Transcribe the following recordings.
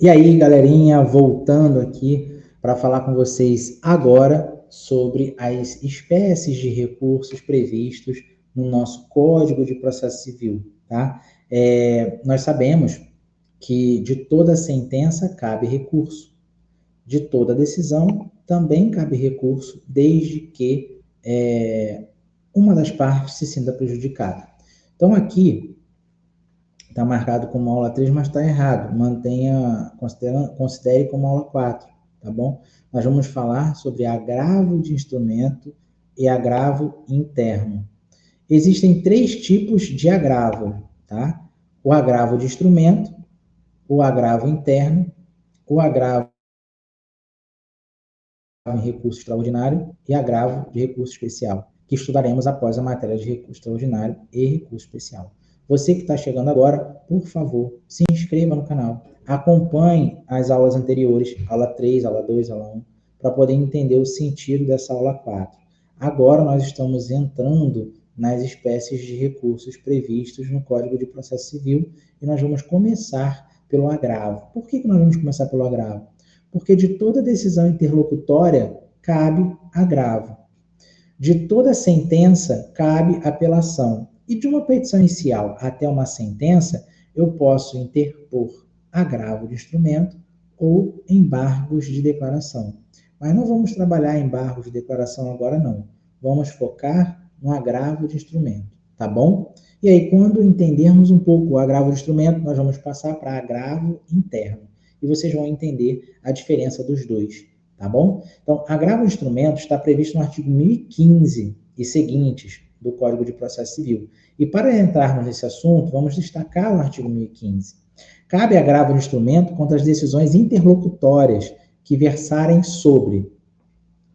E aí, galerinha, voltando aqui para falar com vocês agora sobre as espécies de recursos previstos no nosso Código de Processo Civil, tá? Nós sabemos que de toda sentença cabe recurso, de toda decisão também cabe recurso, desde que uma das partes se sinta prejudicada. Então, aqui está marcado como aula 3, mas está errado. Considere como aula 4, tá bom? Nós vamos falar sobre agravo de instrumento e agravo interno. Existem 3 tipos de agravo, tá? O agravo de instrumento, o agravo interno, o agravo em recurso extraordinário e agravo de recurso especial, que estudaremos após a matéria de recurso extraordinário e recurso especial. Você que está chegando agora, por favor, se inscreva no canal, acompanhe as aulas anteriores, aula 3, aula 2, aula 1, para poder entender o sentido dessa aula 4. Agora nós estamos entrando nas espécies de recursos previstos no Código de Processo Civil e nós vamos começar pelo agravo. Por que nós vamos começar pelo agravo? Porque de toda decisão interlocutória cabe agravo. De toda sentença cabe apelação. E de uma petição inicial até uma sentença, eu posso interpor agravo de instrumento ou embargos de declaração. Mas não vamos trabalhar embargos de declaração agora, não. Vamos focar no agravo de instrumento, tá bom? E aí, quando entendermos um pouco o agravo de instrumento, nós vamos passar para agravo interno. E vocês vão entender a diferença dos dois, tá bom? Então, agravo de instrumento está previsto no artigo 1015 e seguintes do Código de Processo Civil. E para entrarmos nesse assunto, vamos destacar o artigo 1015. Cabe agravo de instrumento contra as decisões interlocutórias que versarem sobre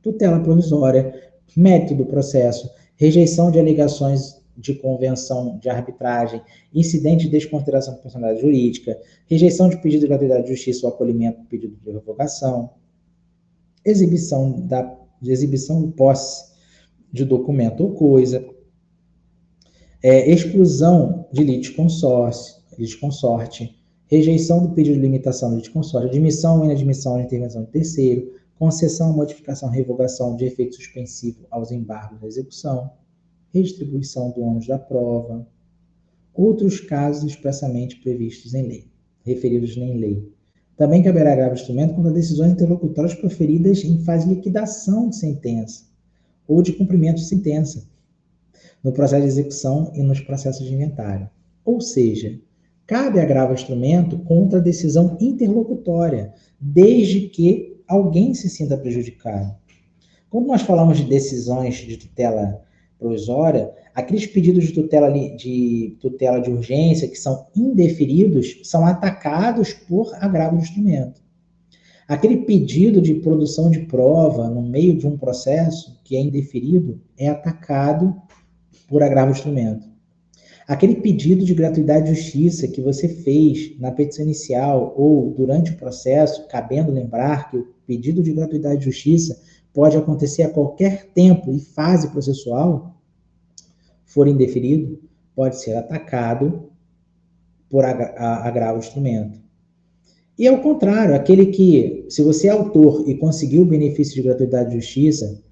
tutela provisória, mérito do processo, rejeição de alegações de convenção de arbitragem, incidente de desconsideração da personalidade jurídica, rejeição de pedido de gratuidade de justiça ou acolhimento do pedido de revogação, exibição de posse de documento ou coisa, exclusão de litisconsorte, rejeição do pedido de limitação de litisconsorte, admissão ou inadmissão de intervenção de terceiro, concessão, modificação, revogação de efeito suspensivo aos embargos da execução, redistribuição do ônus da prova, outros casos expressamente previstos em lei, referidos em lei. Também caberá agravo de instrumento quando decisões interlocutórias proferidas em fase de liquidação de sentença ou de cumprimento de sentença, no processo de execução e nos processos de inventário. Ou seja, cabe agravo de instrumento contra a decisão interlocutória, desde que alguém se sinta prejudicado. Quando nós falamos de decisões de tutela provisória, aqueles pedidos de tutela de urgência que são indeferidos são atacados por agravo de instrumento. Aquele pedido de produção de prova no meio de um processo que é indeferido é atacado por agravo de instrumento. Aquele pedido de gratuidade de justiça que você fez na petição inicial ou durante o processo, cabendo lembrar que o pedido de gratuidade de justiça pode acontecer a qualquer tempo e fase processual, for indeferido, pode ser atacado por agravo de instrumento. E ao contrário, aquele que, se você é autor e conseguiu o benefício de gratuidade de justiça,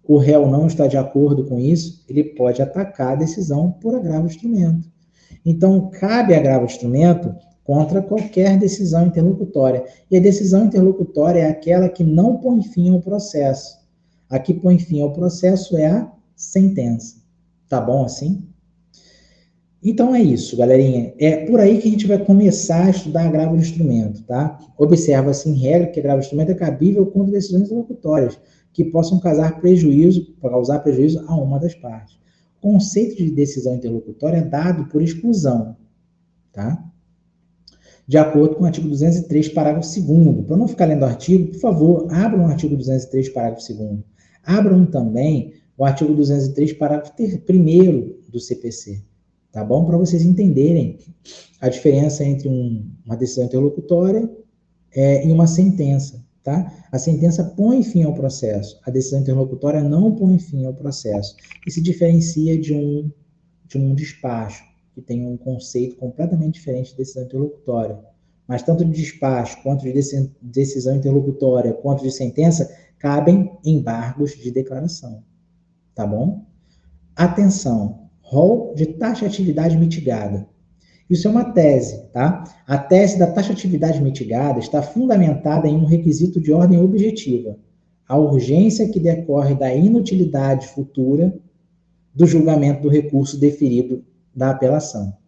o réu não está de acordo com isso, ele pode atacar a decisão por agravo de instrumento. Então, cabe agravo de instrumento contra qualquer decisão interlocutória. E a decisão interlocutória é aquela que não põe fim ao processo. A que põe fim ao processo é a sentença. Tá bom assim? Então é isso, galerinha. É por aí que a gente vai começar a estudar agravo de instrumento, tá? Observa-se em regra que agravo de instrumento é cabível contra decisões interlocutórias que possam causar prejuízo a uma das partes. O conceito de decisão interlocutória é dado por exclusão, tá? De acordo com o artigo 203, parágrafo 2º. Para não ficar lendo o artigo, por favor, abram o artigo 203, parágrafo 2º. Abram também o artigo 203, parágrafo 1º do CPC, tá bom? Para vocês entenderem a diferença entre uma decisão interlocutória e uma sentença, tá? A sentença põe fim ao processo, a decisão interlocutória não põe fim ao processo e se diferencia de um despacho, que tem um conceito completamente diferente de decisão interlocutória. mas tanto de despacho, quanto de decisão interlocutória, quanto de sentença, cabem embargos de declaração, tá bom? Atenção, rol de taxatividade mitigada. Isso é uma tese, tá? A tese da taxatividade mitigada está fundamentada em um requisito de ordem objetiva, a urgência que decorre da inutilidade futura do julgamento do recurso diferido da apelação.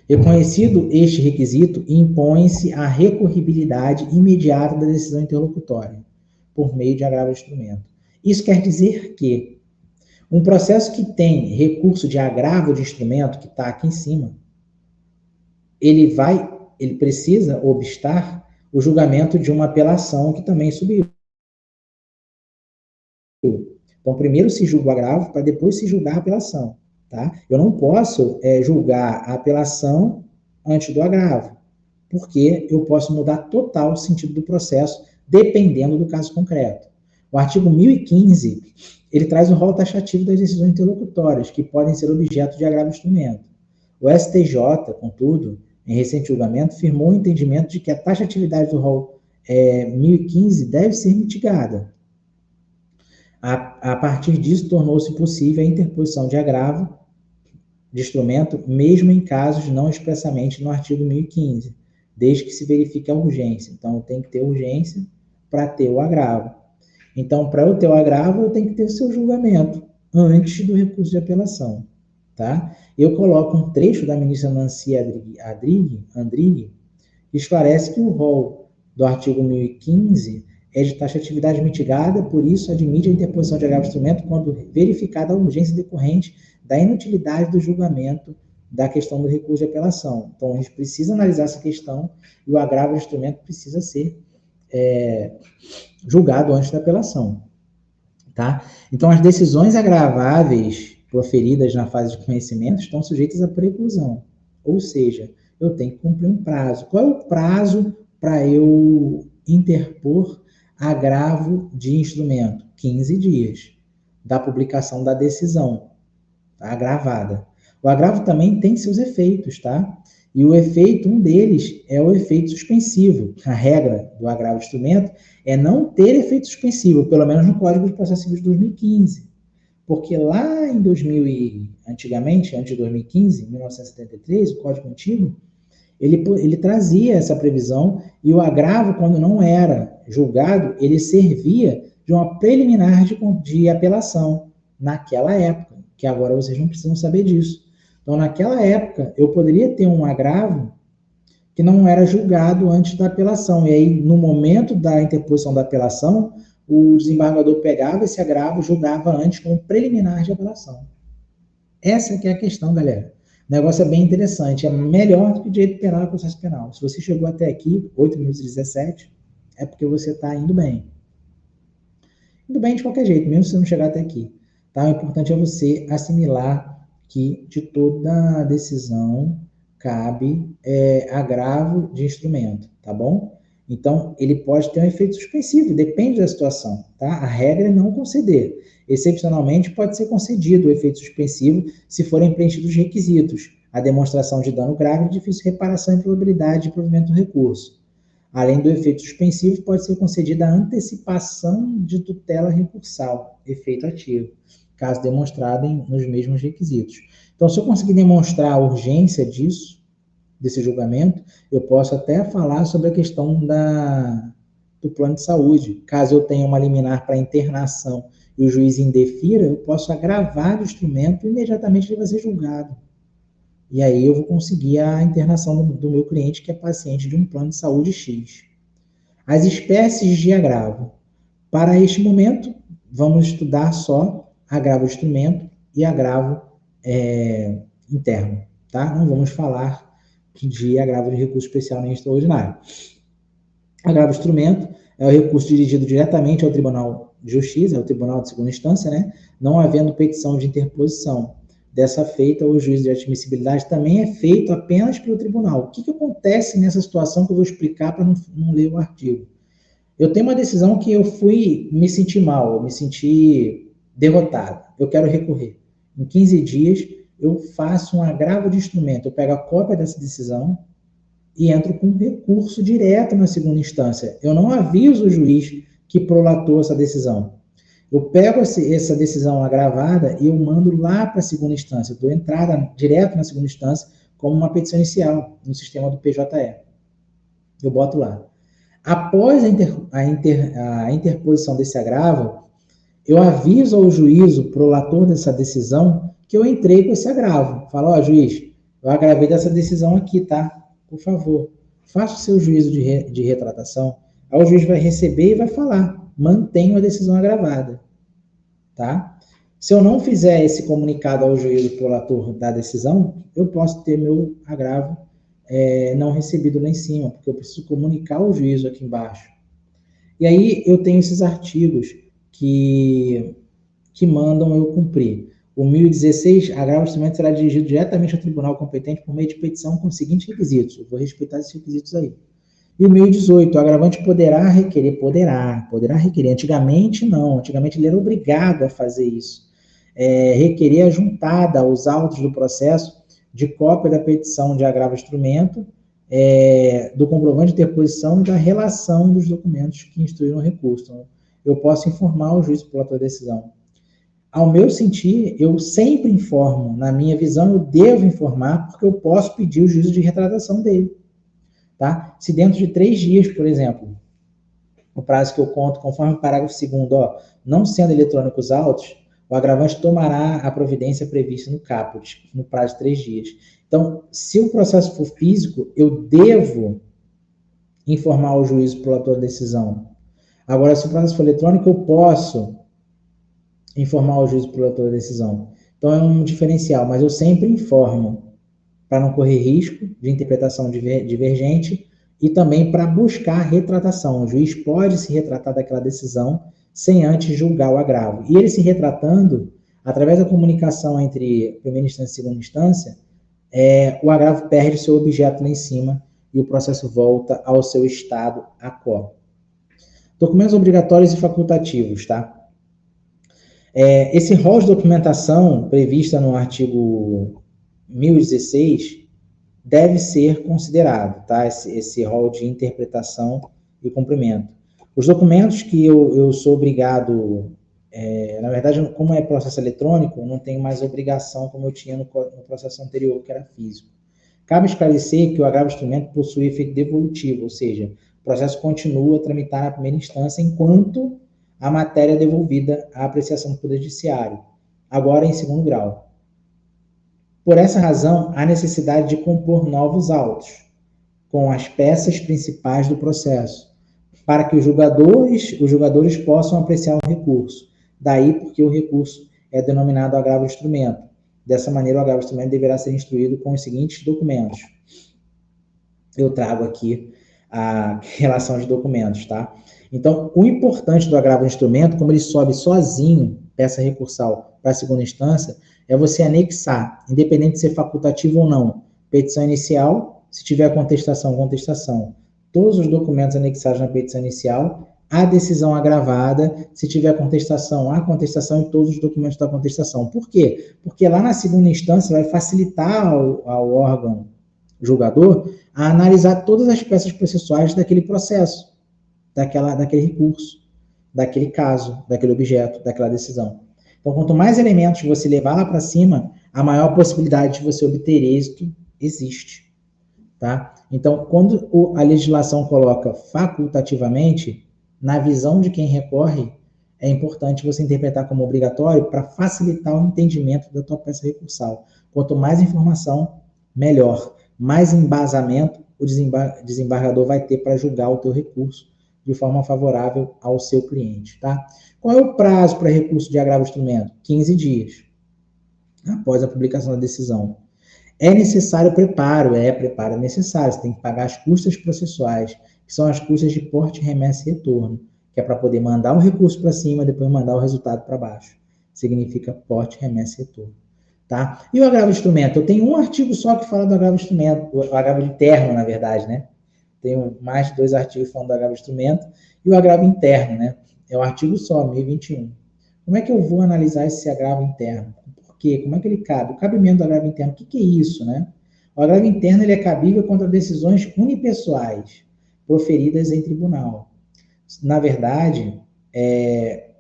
Reconhecido este requisito, impõe-se a recorribilidade imediata da decisão interlocutória, por meio de agravo de instrumento. Isso quer dizer que um processo que tem recurso de agravo de instrumento, que está aqui em cima, ele precisa obstar o julgamento de uma apelação que também subiu. Então, primeiro se julga o agravo, para depois se julgar a apelação. Tá? Eu não posso julgar a apelação antes do agravo, porque eu posso mudar total o sentido do processo, dependendo do caso concreto. O artigo 1015, ele traz o rol taxativo das decisões interlocutórias, que podem ser objeto de agravo de instrumento. O STJ, contudo, em recente julgamento, firmou o entendimento de que a taxatividade do rol 1015 deve ser mitigada. A partir disso, tornou-se possível a interposição de agravo de instrumento, mesmo em casos não expressamente no artigo 1015, desde que se verifique a urgência. Então, tem que ter urgência para ter o agravo. Então, para eu ter o agravo, eu tenho que ter o seu julgamento antes do recurso de apelação. Tá? Eu coloco um trecho da ministra Nancy Andrighi, que esclarece que o rol do artigo 1015 é de taxatividade mitigada, por isso admite a interposição de agravo de instrumento quando verificada a urgência decorrente da inutilidade do julgamento da questão do recurso de apelação. Então, a gente precisa analisar essa questão e o agravo de instrumento precisa ser julgado antes da apelação. Tá? Então, as decisões agraváveis proferidas na fase de conhecimento estão sujeitas à preclusão, ou seja, eu tenho que cumprir um prazo. Qual é o prazo para eu interpor agravo de instrumento? 15 dias da publicação da decisão, tá? Agravada. O agravo também tem seus efeitos, tá? E o efeito, um deles, é o efeito suspensivo. A regra do agravo de instrumento é não ter efeito suspensivo, pelo menos no Código de Processo Civil de 2015. Porque lá em antigamente, antes de 2015, em 1973, o Código Antigo, ele trazia essa previsão e o agravo, quando não era julgado, ele servia de uma preliminar de apelação naquela época, que agora vocês não precisam saber disso. Então, naquela época, eu poderia ter um agravo que não era julgado antes da apelação. E aí, no momento da interposição da apelação, o desembargador pegava esse agravo e julgava antes como preliminar de apelação. Essa que é a questão, galera. O negócio é bem interessante. É melhor do que direito penal e processo penal. Se você chegou até aqui, 8 minutos e 17, é porque você está indo bem. Indo bem de qualquer jeito, mesmo se você não chegar até aqui. Tá? O importante é você assimilar que de toda decisão cabe agravo de instrumento, tá bom? Então, ele pode ter um efeito suspensivo, depende da situação, tá? A regra é não conceder. Excepcionalmente, pode ser concedido o efeito suspensivo se forem preenchidos os requisitos, a demonstração de dano grave e difícil reparação e probabilidade de provimento do recurso. Além do efeito suspensivo, pode ser concedida a antecipação de tutela recursal, efeito ativo, caso demonstrado nos mesmos requisitos. Então, se eu conseguir demonstrar a urgência desse julgamento, eu posso até falar sobre a questão do plano de saúde. Caso eu tenha uma liminar para internação e o juiz indefira, eu posso agravar o instrumento e imediatamente ele vai ser julgado. E aí eu vou conseguir a internação do meu cliente, que é paciente de um plano de saúde X. As espécies de agravo. Para este momento, vamos estudar só agravo de instrumento e agravo interno, tá? Não vamos falar de agravo de recurso especial nem extraordinário. Agravo de instrumento é o recurso dirigido diretamente ao Tribunal de Justiça, ao Tribunal de Segunda Instância, né? Não havendo petição de interposição. Dessa feita, o juízo de admissibilidade também é feito apenas pelo tribunal. O que acontece nessa situação que eu vou explicar para não ler o artigo? Eu tenho uma decisão que eu me senti mal, eu me senti derrotado. Eu quero recorrer. Em 15 dias, eu faço um agravo de instrumento. Eu pego a cópia dessa decisão e entro com recurso direto na segunda instância. Eu não aviso o juiz que prolatou essa decisão. Eu pego essa decisão agravada e eu mando lá para a segunda instância. Eu dou entrada direto na segunda instância como uma petição inicial no sistema do PJE. Eu boto lá. Após a interposição desse agravo, eu aviso ao juízo, prolator dessa decisão, que eu entrei com esse agravo. Falo, ó, juiz, eu agravei dessa decisão aqui, tá? Por favor, faça o seu juízo de retratação. Aí o juiz vai receber e vai falar, mantenho a decisão agravada, tá? Se eu não fizer esse comunicado ao juízo prolator da decisão, eu posso ter meu agravo não recebido lá em cima, porque eu preciso comunicar ao juízo aqui embaixo. E aí eu tenho esses artigos que mandam eu cumprir. O 1016, agravo de instrumento será dirigido diretamente ao tribunal competente por meio de petição com os seguintes requisitos. Eu vou respeitar esses requisitos aí. E o 1018, o agravante poderá requerer. Antigamente não, antigamente ele era obrigado a fazer isso. Requerer a juntada aos autos do processo de cópia da petição de agravo de instrumento, do comprovante de interposição e da relação dos documentos que instruíram o recurso. Então, eu posso informar o juiz prolator da decisão. Ao meu sentir, eu sempre informo. Na minha visão, eu devo informar, porque eu posso pedir o juízo de retratação dele. Tá? Se dentro de 3 dias, por exemplo, o prazo que eu conto, conforme o parágrafo 2º, não sendo eletrônicos os autos, o agravante tomará a providência prevista no caput, no prazo de 3 dias. Então, se o processo for físico, eu devo informar o juízo prolator da decisão. Agora, se o processo for eletrônico, eu posso informar o juízo prolator da decisão. Então, é um diferencial, mas eu sempre informo para não correr risco de interpretação divergente e também para buscar retratação. O juiz pode se retratar daquela decisão sem antes julgar o agravo. E ele se retratando, através da comunicação entre primeira instância e segunda instância, o agravo perde seu objeto lá em cima e o processo volta ao seu estado quo. Documentos obrigatórios e facultativos, tá? Esse rol de documentação prevista no artigo 1016 deve ser considerado, tá? Esse rol de interpretação e cumprimento. Os documentos que eu sou obrigado, na verdade, como é processo eletrônico, não tenho mais obrigação como eu tinha no processo anterior, que era físico. Cabe esclarecer que o agravo de instrumento possui efeito devolutivo, ou seja, o processo continua a tramitar na primeira instância enquanto a matéria é devolvida à apreciação do Poder Judiciário, agora em segundo grau. Por essa razão, há necessidade de compor novos autos, com as peças principais do processo, para que os julgadores possam apreciar o recurso. Daí porque o recurso é denominado agravo de instrumento. Dessa maneira, o agravo de instrumento deverá ser instruído com os seguintes documentos. Eu trago aqui a relação de documentos, tá? Então, o importante do agravo de instrumento, como ele sobe sozinho, peça recursal, para a segunda instância, é você anexar, independente de ser facultativo ou não, petição inicial, se tiver contestação, todos os documentos anexados na petição inicial, a decisão agravada, se tiver contestação, a contestação e todos os documentos da contestação. Por quê? Porque lá na segunda instância vai facilitar ao órgão julgador a analisar todas as peças processuais daquele processo, daquele recurso, daquele caso, daquele objeto, daquela decisão. Então, quanto mais elementos você levar lá para cima, a maior possibilidade de você obter êxito existe. Tá? Então, quando a legislação coloca facultativamente, na visão de quem recorre, é importante você interpretar como obrigatório para facilitar o entendimento da tua peça recursal. Quanto mais informação, melhor. Mais embasamento o desembargador vai ter para julgar o teu recurso de forma favorável ao seu cliente. Tá? Qual é o prazo para recurso de agravo de instrumento? 15 dias, após a publicação da decisão. É necessário preparo é necessário. Você tem que pagar as custas processuais, que são as custas de porte, remessa e retorno, que é para poder mandar o recurso para cima e depois mandar o resultado para baixo. Significa porte, remessa e retorno. Tá? E o agravo de instrumento? Eu tenho um artigo só que fala do agravo de instrumento, o agravo interno, na verdade, né? Tenho mais de 2 artigos falando do agravo de instrumento e o agravo interno, né? É um artigo só, 1021. Como é que eu vou analisar esse agravo interno? quê? Como é que ele cabe? O cabimento do agravo interno, o que é isso, né? O agravo interno ele é cabível contra decisões unipessoais proferidas em tribunal. Na verdade,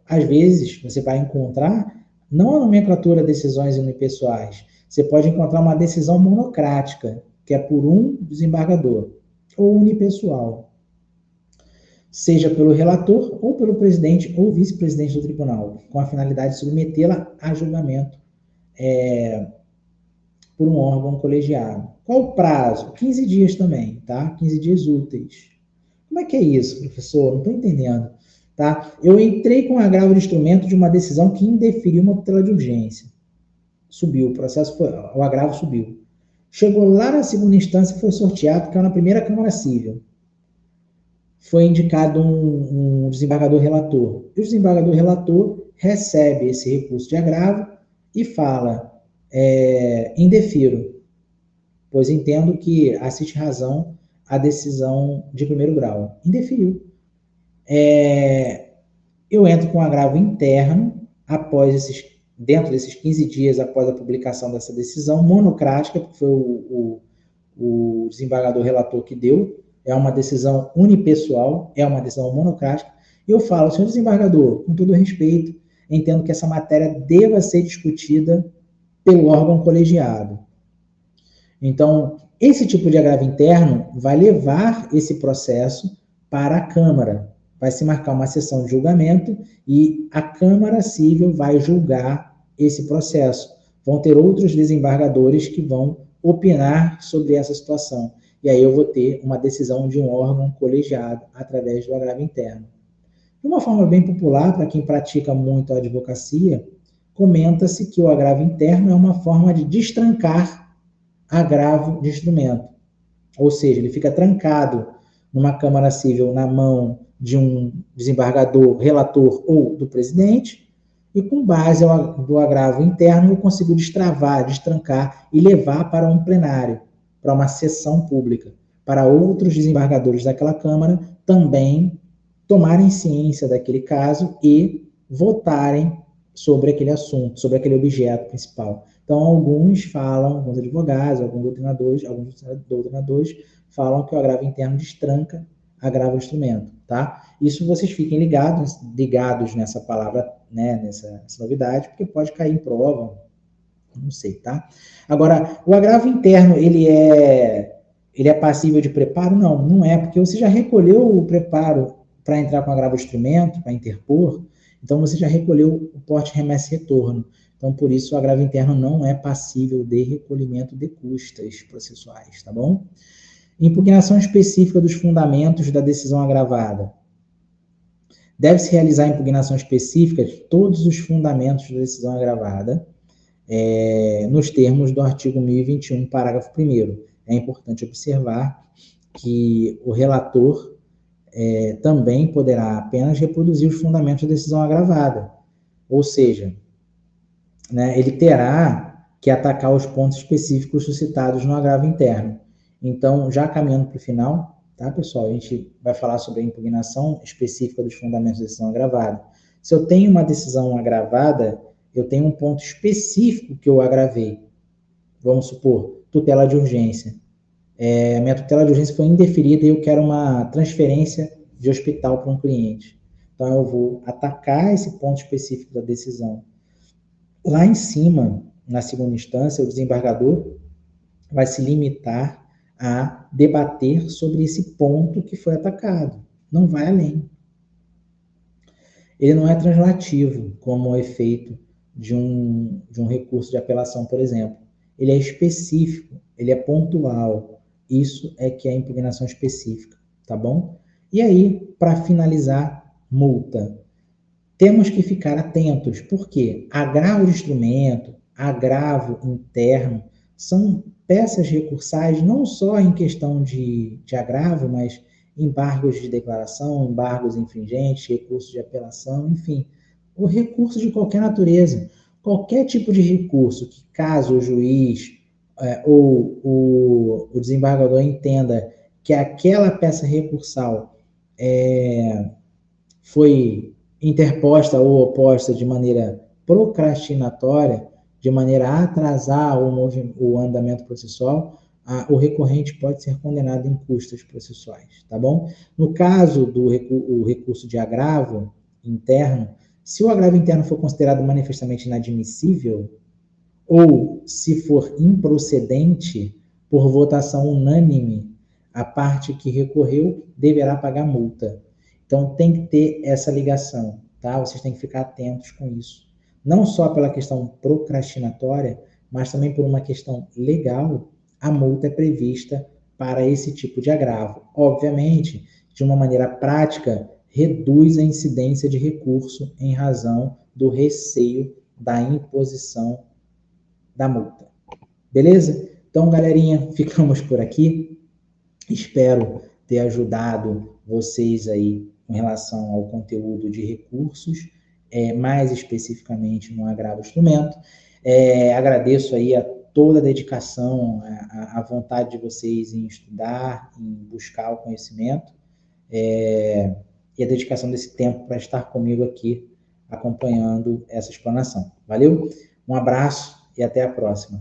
às vezes você vai encontrar não a nomenclatura decisões unipessoais, você pode encontrar uma decisão monocrática, que é por um desembargador, ou unipessoal, seja pelo relator ou pelo presidente ou vice-presidente do tribunal, com a finalidade de submetê-la a julgamento por um órgão colegiado. Qual o prazo? 15 dias também, tá? 15 dias úteis. Como é que é isso, professor? Não estou entendendo. Tá? Eu entrei com agravo de instrumento de uma decisão que indeferiu uma tutela de urgência. Subiu, o agravo subiu. Chegou lá na segunda instância e foi sorteado, caiu na primeira Câmara Civil. Foi indicado um desembargador relator. E o desembargador relator recebe esse recurso de agravo e fala, indefiro, pois entendo que assiste razão a decisão de primeiro grau. Indeferiu. Eu entro com agravo interno dentro desses 15 dias após a publicação dessa decisão monocrática, porque foi o desembargador relator que deu, é uma decisão unipessoal, é uma decisão monocrática, e eu falo, senhor desembargador, com todo respeito, entendo que essa matéria deva ser discutida pelo órgão colegiado. Então, esse tipo de agravo interno vai levar esse processo para a Câmara. Vai se marcar uma sessão de julgamento e a Câmara Civil vai julgar esse processo. Vão ter outros desembargadores que vão opinar sobre essa situação. E aí eu vou ter uma decisão de um órgão colegiado através do agravo interno. De uma forma bem popular, para quem pratica muito a advocacia, comenta-se que o agravo interno é uma forma de destrancar agravo de instrumento. Ou seja, ele fica trancado numa Câmara Civil na mão de um desembargador, relator ou do presidente, e com base do agravo interno eu consigo destravar, destrancar e levar para um plenário, para uma sessão pública, para outros desembargadores daquela Câmara também tomarem ciência daquele caso e votarem sobre aquele assunto, sobre aquele objeto principal. Então, alguns advogados, alguns doutrinadores falam que o agravo interno destranca agravo de instrumento, tá? Isso vocês fiquem ligados nessa palavra, né, nessa novidade, porque pode cair em prova, não sei, tá? Agora, o agravo interno, ele é passível de preparo? Não, não é, porque você já recolheu o preparo para entrar com agravo de instrumento, para interpor, então você já recolheu o porte remessa e retorno. Então, por isso, o agravo interno não é passível de recolhimento de custas processuais, tá bom? Impugnação específica dos fundamentos da decisão agravada. Deve-se realizar impugnação específica de todos os fundamentos da decisão agravada, nos termos do artigo 1021, parágrafo 1º. É importante observar que o relator também poderá apenas reproduzir os fundamentos da decisão agravada. Ou seja, né, ele terá que atacar os pontos específicos suscitados no agravo interno. Então, já caminhando para o final, tá, pessoal? A gente vai falar sobre a impugnação específica dos fundamentos da decisão agravada. Se eu tenho uma decisão agravada, eu tenho um ponto específico que eu agravei. Vamos supor, tutela de urgência. Minha tutela de urgência foi indeferida e eu quero uma transferência de hospital para um cliente. Então, eu vou atacar esse ponto específico da decisão. Lá em cima, na segunda instância, o desembargador vai se limitar a debater sobre esse ponto que foi atacado. Não vai além. Ele não é translativo, como o efeito de um recurso de apelação, por exemplo. Ele é específico, ele é pontual. Isso é que é a impugnação específica, tá bom? E aí, para finalizar, multa. Temos que ficar atentos, porque agravo de instrumento, agravo interno, são peças recursais não só em questão de agravo, mas embargos de declaração, embargos infringentes, recursos de apelação, enfim, o recurso de qualquer natureza. Qualquer tipo de recurso que, caso o juiz ou o desembargador entenda que aquela peça recursal foi interposta ou oposta de maneira procrastinatória, de maneira a atrasar o andamento processual, o recorrente pode ser condenado em custas processuais, tá bom? No caso do recurso de agravo interno, se o agravo interno for considerado manifestamente inadmissível, ou se for improcedente, por votação unânime, a parte que recorreu deverá pagar multa. Então tem que ter essa ligação, tá? Vocês têm que ficar atentos com isso. Não só pela questão procrastinatória, mas também por uma questão legal, a multa é prevista para esse tipo de agravo. Obviamente, de uma maneira prática, reduz a incidência de recurso em razão do receio da imposição da multa. Beleza? Então, galerinha, ficamos por aqui. Espero ter ajudado vocês aí com relação ao conteúdo de recursos, mais especificamente no agravo instrumento. Agradeço aí a toda a dedicação, a vontade de vocês em estudar, em buscar o conhecimento, e a dedicação desse tempo para estar comigo aqui acompanhando essa explanação. Valeu? Um abraço e até a próxima.